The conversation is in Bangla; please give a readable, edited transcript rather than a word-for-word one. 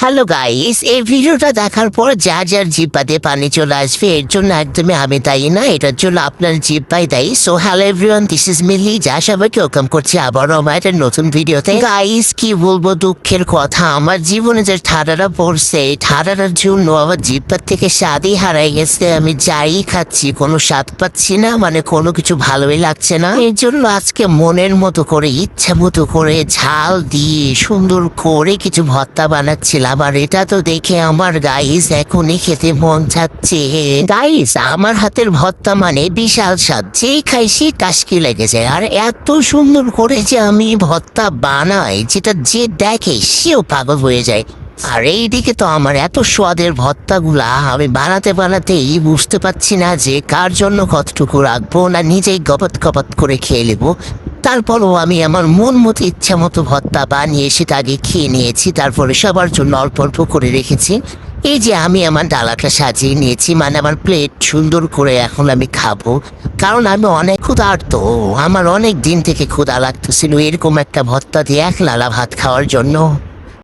হ্যালো গাইস, এই ভিডিওটা দেখার পর যার জিহ্বাতে পানি চলে আসবে এর জন্য একদমই আমি দায়ী না, এটার জন্য আপনার জিহ্বাই দায়ী। So hello everyone, this is Mili, যা সবাইকে ওয়েলকাম করছি আবারও আমার একটা নতুন ভিডিওতে। গাইস কি বলবো দুঃখের কথা, আমার জীবনে যে ঠাডাটা পড়ছে এই ঠাডাটার জন্য আমার জিহ্বার থেকে স্বাদই হারাই গেছে। আমি যাই খাচ্ছি কোনো স্বাদ পাচ্ছি না, মানে কোনো কিছু ভালোই লাগছে না। এর জন্য আজকে মনের মতো করে ইচ্ছা মতো করে ঝাল দিয়ে সুন্দর করে কিছু ভর্তা বানাচ্ছিলাম। আর এটা তো দেখে আমার গাইস এখনই খেতে মন চাচ্ছে। গাইস আমার হাতের ভর্তা মানে বিশাল স্বাদ, যেই খাইছি টাসকি লেগে যায়। আর এত সুন্দর করে যে আমি ভর্তা বানাই যেটা যে দেখে সেও পাগল হয়ে যায়। আর এইদিকে তো আমার এত স্বাদের ভর্তাগুলা আমি বানাতে বানাতেই বুঝতে পারছি না যে কার জন্য কতটুকু রাখবো, না নিজেই গপত গপত করে খেয়ে নেবো। তারপরও আমি আমার মন মতো ইচ্ছা মতো ভর্তা বানিয়ে সেটা আগে খেয়ে নিয়েছি, তারপরে সবার জন্য অল্প অল্প করে রেখেছি। এই যে আমি আমার ডালাটা সাজিয়ে নিয়েছি, মানে আমার প্লেট সুন্দর করে এখন আমি খাবো, কারণ আমি অনেক ক্ষুধার্ত। আমার অনেক দিন থেকে ক্ষুধা লাগতেছিল এরকম একটা ভর্তা দিয়ে এক লালা ভাত খাওয়ার জন্য।